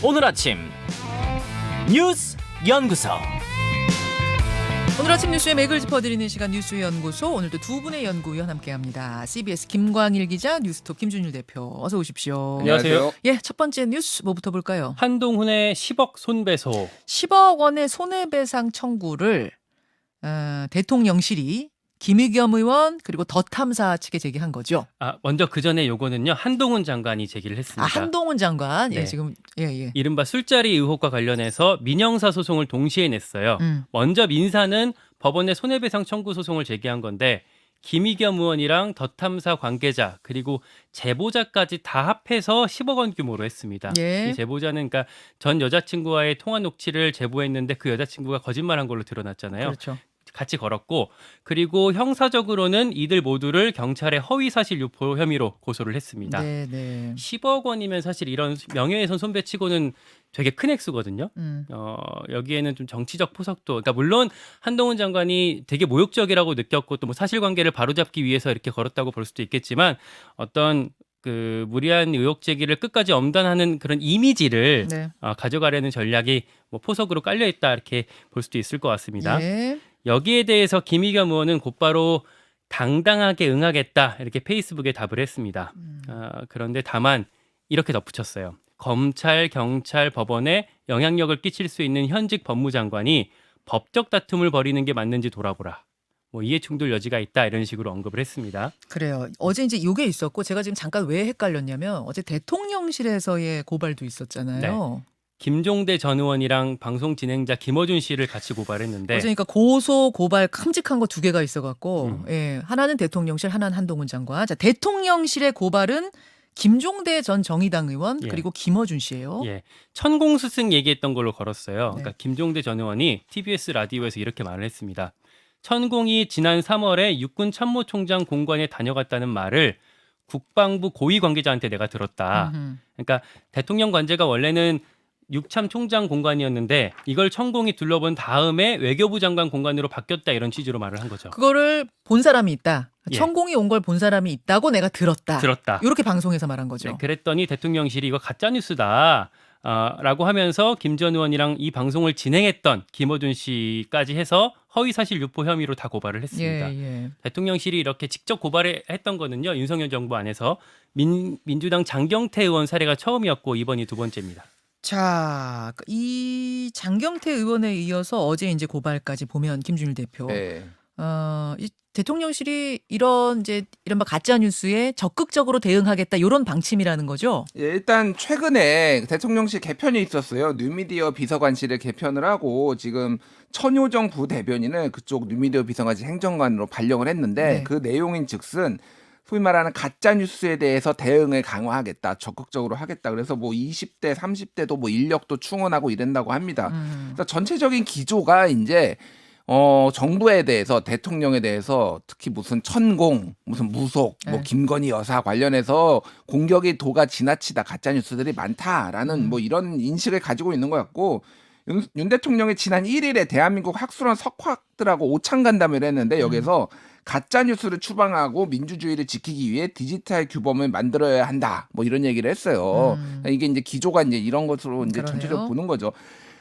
오늘 아침 뉴스 연구소. 오늘 아침 뉴스의 맥을 짚어드리는 시간 뉴스연구소. 오늘도 두 분의 연구위원 함께합니다. CBS 김광일 기자, 뉴스톱 김준일 대표. 어서 오십시오. 안녕하세요. 예, 첫 번째 뉴스 뭐부터 볼까요? 한동훈의 10억 손배소. 10억 원의 손해배상 청구를 대통령실이 김의겸 의원 그리고 더 탐사 측에 제기한 거죠. 먼저 그 전에 요거는요. 한동훈 장관이 제기를 했습니다. 한동훈 장관. 네. 예, 지금 예. 이른바 술자리 의혹과 관련해서 민형사 소송을 동시에 냈어요. 먼저 민사는 법원에 손해배상 청구 소송을 제기한 건데 김의겸 의원이랑 더 탐사 관계자 그리고 제보자까지 다 합해서 10억 원 규모로 했습니다. 예. 이 제보자는 그러니까 전 여자친구와의 통화 녹취를 제보했는데 그 여자친구가 거짓말한 걸로 드러났잖아요. 그렇죠. 같이 걸었고 그리고 형사적으로는 이들 모두를 경찰에 허위사실 유포 혐의로 고소를 했습니다. 네. 10억 원이면 사실 이런 명예훼손 손배치고는 되게 큰 액수거든요. 여기에는 좀 정치적 포석도, 그러니까 물론 한동훈 장관이 되게 모욕적이라고 느꼈고 또 뭐 사실관계를 바로잡기 위해서 이렇게 걸었다고 볼 수도 있겠지만 어떤 그 무리한 의혹 제기를 끝까지 엄단하는 그런 이미지를 네. 가져가려는 전략이 뭐 포석으로 깔려 있다 이렇게 볼 수도 있을 것 같습니다. 예. 여기에 대해서 김의겸 의원은 곧바로 당당하게 응하겠다 이렇게 페이스북에 답을 했습니다. 그런데 다만 이렇게 덧붙였어요. 검찰, 경찰, 법원에 영향력을 끼칠 수 있는 현직 법무장관이 법적 다툼을 벌이는 게 맞는지 돌아보라. 뭐 이해충돌 여지가 있다 이런 식으로 언급을 했습니다. 그래요. 어제 이제 이게 있었고 제가 지금 잠깐 왜 헷갈렸냐면 어제 대통령실에서의 고발도 있었잖아요. 김종대 전 의원이랑 방송 진행자 김어준 씨를 같이 고발했는데 어제 그러니까 고소 고발 큼직한 거 두 개가 있어갖고 예, 하나는 대통령실, 하나는 한동훈 장관. 자, 대통령실의 고발은 김종대 전 정의당 의원 예. 그리고 김어준 씨예요. 예, 천공스승 얘기했던 걸로 걸었어요. 네. 그러니까 김종대 전 의원이 TBS 라디오에서 이렇게 말을 했습니다. 천공이 지난 3월에 육군 참모총장 공관에 다녀갔다는 말을 국방부 고위 관계자한테 내가 들었다. 그러니까 대통령 관제가 원래는 육참 총장 공관이었는데 이걸 천공이 둘러본 다음에 외교부 장관 공관으로 바뀌었다 이런 취지로 말을 한 거죠. 그거를 본 사람이 있다. 예. 천공이 온 걸 본 사람이 있다고 내가 들었다. 이렇게 방송에서 말한 거죠. 네, 그랬더니 대통령실이 이거 가짜 뉴스다. 라고 하면서 김 전 의원이랑 이 방송을 진행했던 김어준 씨까지 해서 허위사실 유포 혐의로 다 고발을 했습니다. 예. 대통령실이 이렇게 직접 고발했던 거는요. 윤석열 정부 안에서 민주당 장경태 의원 사례가 처음이었고 이번이 두 번째입니다. 자, 이 장경태 의원에 이어서 어제 이제 고발까지 보면 김준일 대표. 네. 이 대통령실이 이런 이른바 가짜 뉴스에 적극적으로 대응하겠다 이런 방침이라는 거죠. 예, 일단 최근에 대통령실 개편이 있었어요. 뉴미디어 비서관실을 개편을 하고 지금 천효정 부대변인을 그쪽 뉴미디어 비서관실 행정관으로 발령을 했는데 네. 그 내용인즉슨 소위 말하는 가짜 뉴스에 대해서 대응을 강화하겠다, 적극적으로 하겠다. 그래서 뭐 20대, 30대도 뭐 인력도 충원하고 이런다고 합니다. 그래서 전체적인 기조가 이제 정부에 대해서 대통령에 대해서 특히 무슨 천공, 무슨 무속, 뭐 네. 김건희 여사 관련해서 공격의 도가 지나치다 가짜 뉴스들이 많다라는 뭐 이런 인식을 가지고 있는 것 같고 윤 대통령이 지난 1일에 대한민국 학술원 석학들하고 오찬 간담회를 했는데 여기서 가짜 뉴스를 추방하고 민주주의를 지키기 위해 디지털 규범을 만들어야 한다. 뭐 이런 얘기를 했어요. 이게 이제 기조가 이제 이런 것으로 이제 그러네요. 전체적으로 보는 거죠.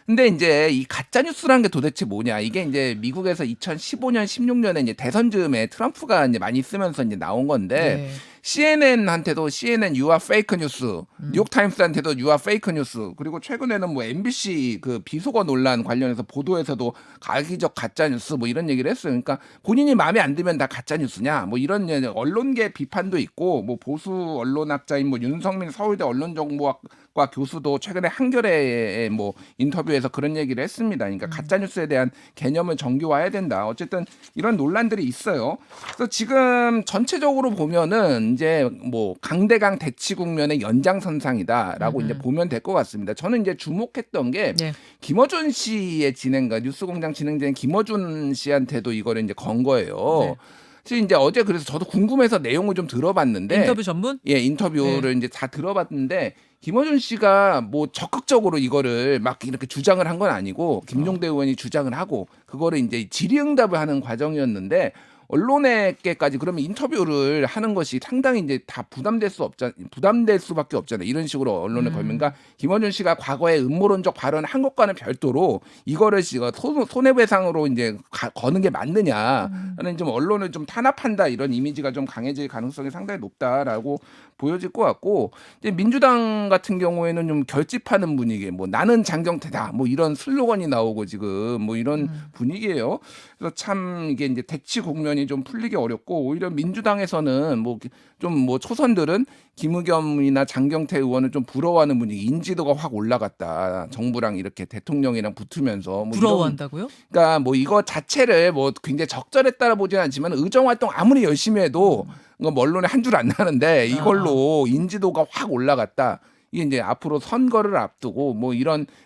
근데 이제 이 가짜 뉴스라는 게 도대체 뭐냐? 이게 이제 미국에서 2015년, 16년에 이제 대선 즈음에 트럼프가 이제 많이 쓰면서 이제 나온 건데 네. CNN한테도 CNN you are fake news, 뉴욕타임스한테도 you are fake news, 그리고 최근에는 뭐 MBC 그 비속어 논란 관련해서 보도에서도 악의적 가짜 뉴스 뭐 이런 얘기를 했어요. 그러니까 본인이 마음에 안 들면 다 가짜 뉴스냐? 뭐 이런 언론계 비판도 있고 뭐 보수 언론학자인 뭐 윤성민 서울대 언론정보학과 교수도 최근에 한겨레의 뭐 인터뷰에서 그런 얘기를 했습니다. 그러니까 가짜 뉴스에 대한 개념을 정교화해야 된다. 어쨌든 이런 논란들이 있어요. 그래서 지금 전체적으로 보면은 이제 뭐 강대강 대치 국면의 연장선상이다라고 이제 보면 될 것 같습니다. 저는 이제 주목했던 게 네. 김어준 씨의 진행가 뉴스공장 진행자인 김어준 씨한테도 이거를 이제 건 거예요. 네. 사실 이제 어제 그래서 저도 궁금해서 내용을 좀 들어봤는데 인터뷰 전문? 예, 인터뷰를 이제 다 들어봤는데 김어준 씨가 뭐 적극적으로 이거를 막 이렇게 주장을 한 건 아니고 김종대 의원이 주장을 하고 그거를 이제 질의응답을 하는 과정이었는데 언론에게까지 그러면 인터뷰를 하는 것이 상당히 이제 다 부담될 수밖에 없잖아요. 이런 식으로 언론에 걸면, 그러니까 김어준 씨가 과거에 음모론적 발언을 한 것과는 별도로 이거를 손해배상으로 이제 거는 게 맞느냐라는 좀 언론을 좀 탄압한다 이런 이미지가 좀 강해질 가능성이 상당히 높다라고 보여질 것 같고, 이제 민주당 같은 경우에는 좀 결집하는 분위기, 뭐 나는 장경태다, 뭐 이런 슬로건이 나오고 지금 뭐 이런 분위기예요. 그래서 참 이게 이제 대치 국면이 좀 풀리기 어렵고, 오히려 민주당에서는 뭐 초선들은 김의겸이나 장경태 의원을 좀 부러워하는 분위기, 인지도가 확 올라갔다. 정부랑 이렇게 대통령이랑 붙으면서 뭐 부러워한다고요? 그러니까 뭐 이거 자체를 뭐 굉장히 적절했다라 보지는 않지만 의정 활동 아무리 열심히 해도 언론에 한 줄 안 나는데 이걸로 인지도가 확 올라갔다. 이게 이제 앞으로 선거를 앞두고 뭐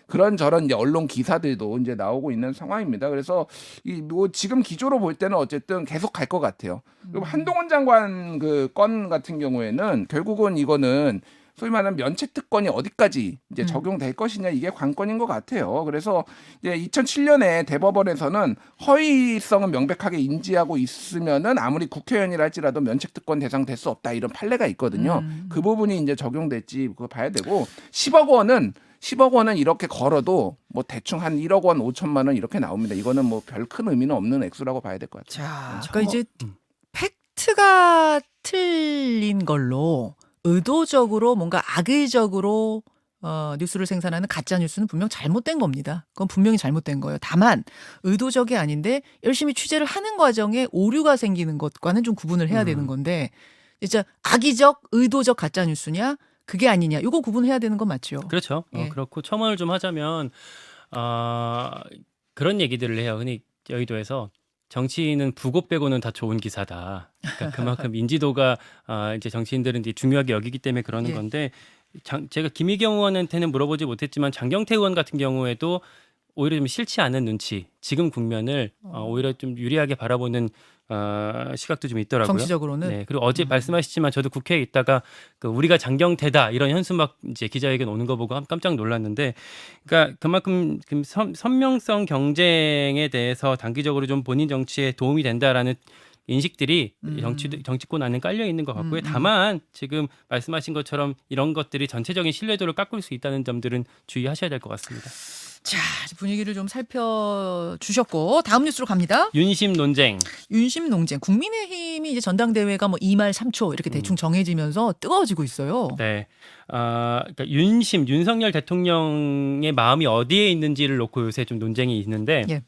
그런 저런 이제 언론 기사들도 이제 나오고 있는 상황입니다. 그래서 이 뭐 지금 기조로 볼 때는 어쨌든 계속 갈 것 같아요. 그리고 한동훈 장관 그 건 같은 경우에는 결국은 이거는 소위 말하는 면책 특권이 어디까지 이제 적용될 것이냐, 이게 관건인 것 같아요. 그래서 이제 2007년에 대법원에서는 허위성은 명백하게 인지하고 있으면은 아무리 국회의원이라 할지라도 면책 특권 대상 될 수 없다, 이런 판례가 있거든요. 그 부분이 이제 적용될지 그거 봐야 되고, 10억 원은 이렇게 걸어도 뭐 대충 한 1억 원 5천만 원 이렇게 나옵니다. 이거는 뭐 별 큰 의미는 없는 액수라고 봐야 될 것 같아요. 자, 그러니까 이제 팩트가 틀린 걸로 의도적으로 뭔가 악의적으로 뉴스를 생산하는 가짜 뉴스는 분명 잘못된 겁니다. 그건 분명히 잘못된 거예요. 다만 의도적이 아닌데 열심히 취재를 하는 과정에 오류가 생기는 것과는 좀 구분을 해야 되는 건데, 진짜 악의적, 의도적 가짜 뉴스냐, 그게 아니냐, 이거 구분해야 되는 건 맞죠. 그렇죠. 예. 그렇고 첨언을 좀 하자면 그런 얘기들을 해요. 흔히 여의도에서 정치인은 부고 빼고는 다 좋은 기사다. 그러니까 그만큼 인지도가 이제 정치인들은 이제 중요하게 여기기 때문에 그러는 예. 건데, 제가 김의겸 의원한테는 물어보지 못했지만 장경태 의원 같은 경우에도 오히려 좀 싫지 않은 눈치, 지금 국면을 오히려 좀 유리하게 바라보는 시각도 좀 있더라고요. 정치적으로는. 네, 그리고 어제 말씀하셨지만 저도 국회에 있다가 우리가 장경태다 이런 현수막 이제 기자회견 오는 거 보고 깜짝 놀랐는데, 그러니까 그만큼 선명성 경쟁에 대해서 단기적으로 좀 본인 정치에 도움이 된다라는 인식들이 정치권 안에 깔려 있는 것 같고요. 다만 지금 말씀하신 것처럼 이런 것들이 전체적인 신뢰도를 깎을 수 있다는 점들은 주의하셔야 될 것 같습니다. 자, 분위기를 좀 살펴주셨고 다음 뉴스로 갑니다. 윤심 논쟁. 윤심 논쟁. 국민의힘이 이제 전당대회가 뭐 2말 3초 이렇게 대충 정해지면서 뜨거워지고 있어요. 네. 그러니까 윤석열 대통령의 마음이 어디에 있는지를 놓고 요새 좀 논쟁이 있는데, 예.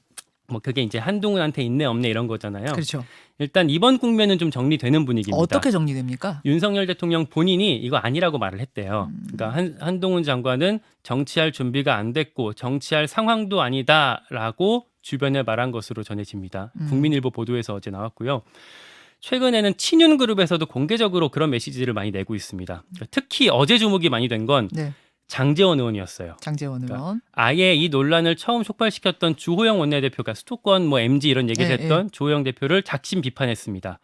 뭐 그게 이제 한동훈한테 있네 없네 이런 거잖아요. 그렇죠. 일단 이번 국면은 좀 정리되는 분위기입니다. 어떻게 정리됩니까? 윤석열 대통령 본인이 이거 아니라고 말을 했대요. 그러니까 한동훈 장관은 정치할 준비가 안 됐고 정치할 상황도 아니다라고 주변에 말한 것으로 전해집니다. 국민일보 보도에서 어제 나왔고요. 최근에는 친윤그룹에서도 공개적으로 그런 메시지를 많이 내고 있습니다. 특히 어제 주목이 많이 된 건 네. 장제원 의원이었어요. 장제원 의원. 아예 이 논란을 처음 촉발시켰던 주호영 원내대표가 수도권 뭐 MG 이런 얘기를 했던 주호영 대표를 작심 비판했습니다.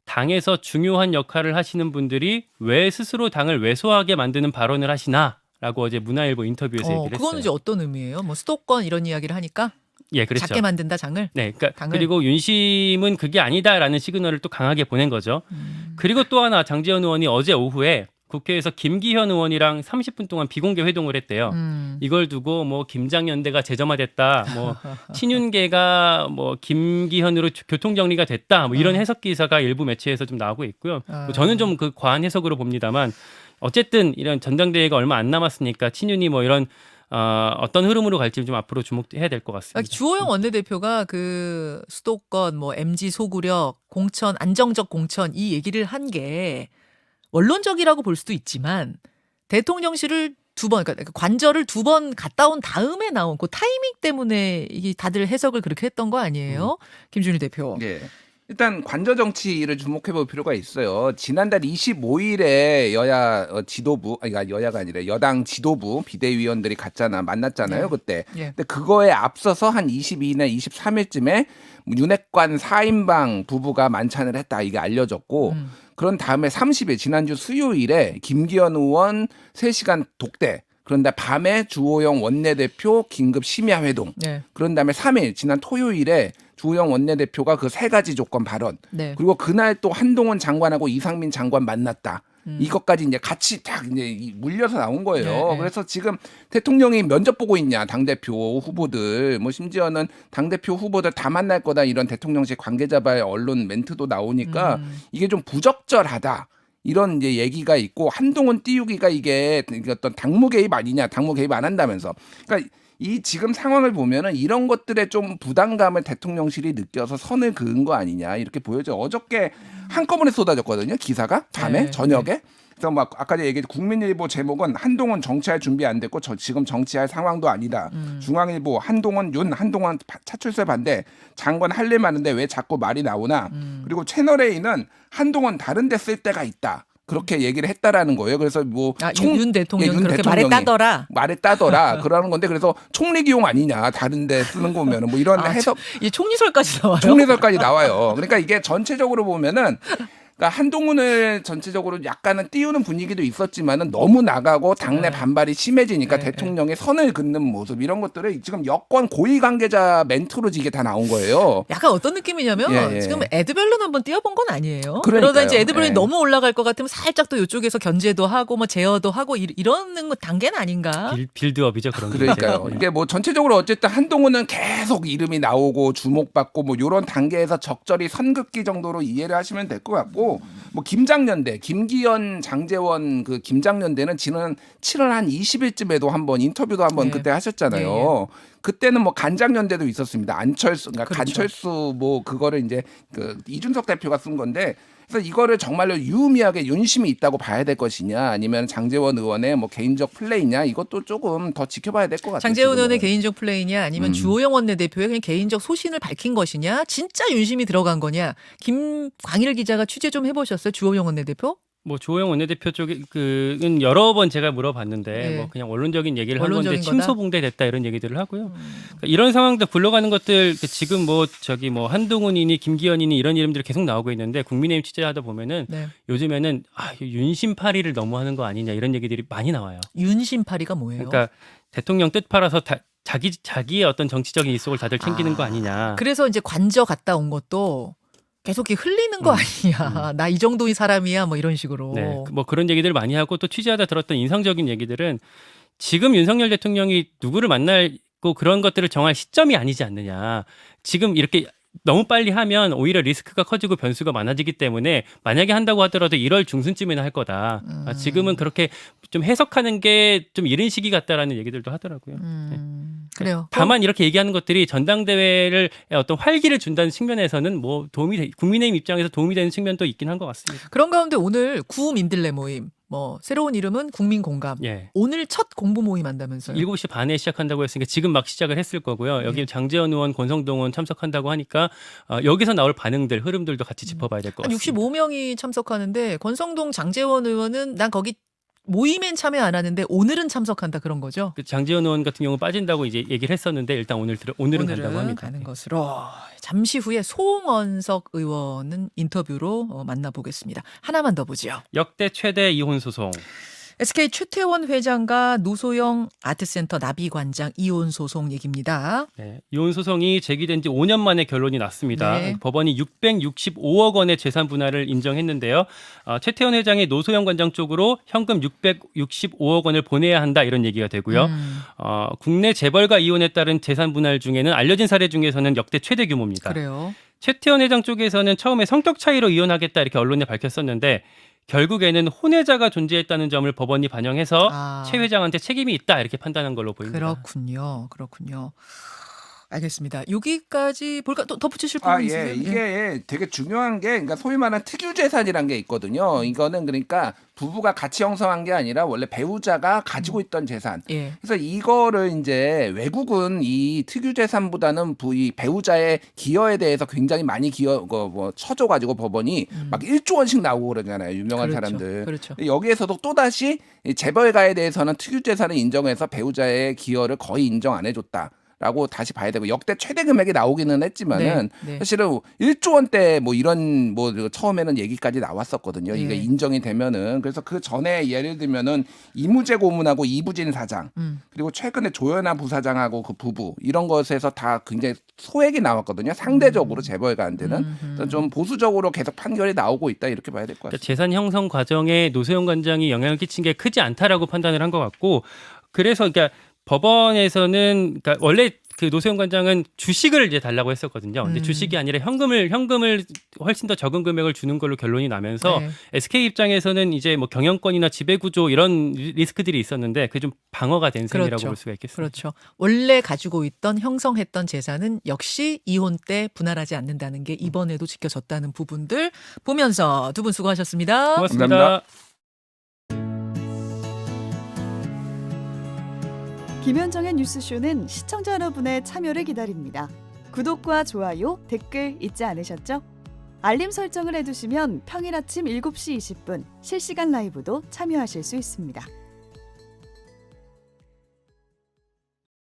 당에서 중요한 역할을 하시는 분들이 왜 스스로 당을 왜소하게 만드는 발언을 하시나라고 어제 문화일보 인터뷰에서 얘기를 했어요. 그거는 이제 어떤 의미예요? 뭐 수도권 이런 이야기를 하니까 예, 그렇죠. 작게 만든다 장을. 네, 그러니까 당을. 그리고 윤심은 그게 아니다라는 시그널을 또 강하게 보낸 거죠. 그리고 또 하나 장제원 의원이 어제 오후에 국회에서 김기현 의원이랑 30분 동안 비공개 회동을 했대요. 이걸 두고 뭐 김장연대가 재점화됐다, 뭐 친윤계가 뭐 김기현으로 교통 정리가 됐다, 뭐 이런 해석 기사가 일부 매체에서 좀 나오고 있고요. 뭐 저는 좀 그 과한 해석으로 봅니다만, 어쨌든 이런 전당대회가 얼마 안 남았으니까 친윤이 뭐 이런 어떤 흐름으로 갈지 좀 앞으로 주목해야 될 것 같습니다. 주호영 원내대표가 그 수도권 뭐 MG 소구력 공천 안정적 공천 이 얘기를 한 게 원론적이라고 볼 수도 있지만 대통령실을 두 번, 그러니까 관절을 두 번 갔다 온 다음에 나온 그 타이밍 때문에 이게 다들 해석을 그렇게 했던 거 아니에요? 김준일 대표. 네. 일단 관저 정치를 주목해 볼 필요가 있어요. 지난달 25일에 여야 지도부, 그러니까 여야가 아니라 여당 지도부 비대위원들이 만났잖아요. 네. 그때. 예. 근데 그거에 앞서서 한 22일이나 23일쯤에 윤핵관 4인방 부부가 만찬을 했다, 이게 알려졌고, 그런 다음에 30일 지난주 수요일에 김기현 의원 3시간 독대. 그런 다음에 밤에 주호영 원내대표 긴급 심야 회동. 네. 그런 다음에 3일 지난 토요일에 주호영 원내대표가 그 세 가지 조건 발언. 네. 그리고 그날 또 한동훈 장관하고 이상민 장관 만났다. 이것까지 이제 같이 딱 이제 물려서 나온 거예요. 네, 네. 그래서 지금 대통령이 면접 보고 있냐 당대표 후보들 뭐 심지어는 당대표 후보들 다 만날 거다 이런 대통령실 관계자발 언론 멘트도 나오니까 이게 좀 부적절하다. 이런 이제 얘기가 있고 한동훈 띄우기가 이게 어떤 당무 개입 아니냐, 당무 개입 안 한다면서. 그러니까 이 지금 상황을 보면은 이런 것들에 좀 부담감을 대통령실이 느껴서 선을 그은 거 아니냐 이렇게 보여져. 어저께 한꺼번에 쏟아졌거든요. 기사가 밤에 네, 저녁에. 그래서 막 아까 얘기했 국민일보 제목은 한동훈 정치할 준비 안 됐고 지금 정치할 상황도 아니다. 중앙일보 한동훈 차출세 반대 장관 할 일 많은데 왜 자꾸 말이 나오나. 그리고 채널A는 한동훈 다른 데 쓸 때가 있다. 그렇게 얘기를 했다라는 거예요. 그래서 뭐 윤 대통령 윤 그렇게 대통령이 말했다더라. 그러는 건데 그래서 총리 기용 아니냐 다른데 쓰는 거 보면은 뭐 이런 해석 이 총리설까지 나와요. 총리설까지 나와요. 그러니까 이게 전체적으로 보면은 그러니까 한동훈을 전체적으로 약간은 띄우는 분위기도 있었지만은 너무 나가고 당내 반발이 심해지니까 대통령의 선을 긋는 모습 이런 것들을 지금 여권 고위 관계자 멘트로 이게 다 나온 거예요. 약간 어떤 느낌이냐면 예. 지금 에드벌룬 한번 띄워본 건 아니에요. 그러니까요. 그러다 이제 에드벌룬이 예. 너무 올라갈 것 같으면 살짝 또 이쪽에서 견제도 하고 뭐 제어도 하고 이러는 단계는 아닌가. 빌드업이죠 그런 게. 그러니까요. 이제. 이게 뭐 전체적으로 어쨌든 한동훈은 계속 이름이 나오고 주목받고 뭐 이런 단계에서 적절히 선긋기 정도로 이해를 하시면 될 것 같고 뭐 김장년대 김기현 장제원 그 김장년대는 지난 7월 한 20일쯤에도 한번 인터뷰도 한번 네. 그때 하셨잖아요. 네. 그때는 뭐 간장년대도 있었습니다. 안철수 그러니까 그렇죠. 간철수 뭐 그거를 이제 그 이준석 대표가 쓴 건데 그래서 이거를 정말로 유의미하게 윤심이 있다고 봐야 될 것이냐 아니면 장제원 의원의 뭐 개인적 플레이냐 이것도 조금 더 지켜봐야 될 것 같아요. 장제원 의원의 지금은. 개인적 플레이냐 아니면 주호영 원내대표의 그냥 개인적 소신을 밝힌 것이냐 진짜 윤심이 들어간 거냐. 김광일 기자가 취재 좀 해보셨어요? 주호영 원내대표? 뭐 조호영 원내대표 쪽은 여러 번 제가 물어봤는데 네. 뭐 그냥 원론적인 얘기를 한 건데 원론적인 거다? 침소봉대됐다 이런 얘기들을 하고요. 그러니까 이런 상황도 굴러가는 것들 지금 뭐 한동훈이니 김기현이니 이런 이름들이 계속 나오고 있는데 국민의힘 취재하다 보면은 네. 요즘에는 윤심파리를 너무 하는 거 아니냐 이런 얘기들이 많이 나와요. 윤심파리가 뭐예요? 그러니까 대통령 뜻 팔아서 자기의 어떤 정치적인 일속을 다들 챙기는 거 아니냐. 그래서 이제 관저 갔다 온 것도 계속 이렇게 흘리는 거 아니냐. 나 이 정도의 사람이야 뭐 이런 식으로. 네, 뭐 그런 얘기들을 많이 하고 또 취재하다 들었던 인상적인 얘기들은 지금 윤석열 대통령이 누구를 만나고 그런 것들을 정할 시점이 아니지 않느냐. 지금 이렇게 너무 빨리 하면 오히려 리스크가 커지고 변수가 많아지기 때문에 만약에 한다고 하더라도 1월 중순쯤에는 할 거다. 지금은 그렇게 좀 해석하는 게 좀 이른 시기 같다라는 얘기들도 하더라고요. 네. 그래요. 다만 이렇게 얘기하는 것들이 전당대회를 어떤 활기를 준다는 측면에서는 뭐 국민의힘 입장에서 도움이 되는 측면도 있긴 한 것 같습니다. 그런 가운데 오늘 구우 민들레 모임, 뭐 새로운 이름은 국민공감. 예. 오늘 첫 공부 모임 한다면서요? 7시 반에 시작한다고 했으니까 지금 막 시작을 했을 거고요. 여기 장제원 의원, 권성동 의원 참석한다고 하니까 여기서 나올 반응들, 흐름들도 같이 짚어봐야 될 것 한 같습니다. 65명이 참석하는데 권성동 장제원 의원은 난 거기 모임엔 참여 안 하는데 오늘은 참석한다 그런 거죠? 그 장제원 의원 같은 경우 빠진다고 이제 얘기를 했었는데 일단 오늘은 간다고 합니다. 가는 것으로 잠시 후에 송원석 의원은 인터뷰로 만나보겠습니다. 하나만 더 보죠. 역대 최대 이혼 소송. SK 최태원 회장과 노소영 아트센터 나비관장 이혼 소송 얘기입니다. 네, 이혼 소송이 제기된 지 5년 만에 결론이 났습니다. 네. 법원이 665억 원의 재산 분할을 인정했는데요. 최태원 회장의 노소영 관장 쪽으로 현금 665억 원을 보내야 한다 이런 얘기가 되고요. 국내 재벌과 이혼에 따른 재산 분할 중에는 알려진 사례 중에서는 역대 최대 규모입니다. 그래요. 최태원 회장 쪽에서는 처음에 성격 차이로 이혼하겠다 이렇게 언론에 밝혔었는데 결국에는 혼외자가 존재했다는 점을 법원이 반영해서 최 회장한테 책임이 있다 이렇게 판단한 걸로 보입니다. 그렇군요. 알겠습니다. 여기까지 볼까? 또 덧붙이실 부분 있으세요? 이게 되게 중요한 게 그러니까 소위 말하는 특유 재산이란 게 있거든요. 이거는 그러니까 부부가 같이 형성한 게 아니라 원래 배우자가 가지고 있던 재산. 예. 그래서 이거를 이제 외국은 이 특유 재산보다는 이 배우자의 기여에 대해서 굉장히 많이 쳐줘가지고 법원이 막 1조 원씩 나오고 그러잖아요. 유명한 사람들. 그렇죠. 여기에서도 또 다시 재벌가에 대해서는 특유 재산을 인정해서 배우자의 기여를 거의 인정 안 해줬다. 라고 다시 봐야 되고 역대 최대 금액이 나오기는 했지만은 네, 네. 사실은 1조 원대 뭐 이런 뭐 처음에는 얘기까지 나왔었거든요. 이게 예. 인정이 되면은 그래서 그 전에 예를 들면은 이무재 고문하고 이부진 사장 그리고 최근에 조현아 부사장하고 그 부부 이런 것에서 다 굉장히 소액이 나왔거든요. 상대적으로 재벌가 안 되는 좀 보수적으로 계속 판결이 나오고 있다 이렇게 봐야 될 것 그러니까 같습니다. 재산 형성 과정에 노소영 관장이 영향을 끼친 게 크지 않다라고 판단을 한 것 같고 그래서 그러니까 법원에서는 그러니까 원래 그 노소영 관장은 주식을 이제 달라고 했었거든요. 근데 주식이 아니라 현금을 훨씬 더 적은 금액을 주는 걸로 결론이 나면서 네. SK 입장에서는 이제 뭐 경영권이나 지배 구조 이런 리스크들이 있었는데 그게 좀 방어가 된 셈이라고 그렇죠. 볼 수가 있겠습니다. 그렇죠. 원래 가지고 있던 형성했던 재산은 역시 이혼 때 분할하지 않는다는 게 이번에도 지켜졌다는 부분들 보면서 두 분 수고하셨습니다. 고맙습니다. 감사합니다. 김현정의 뉴스쇼는 시청자 여러분의 참여를 기다립니다. 구독과 좋아요, 댓글 잊지 않으셨죠? 알림 설정을 해두시면 평일 아침 7시 20분 실시간 라이브도 참여하실 수 있습니다.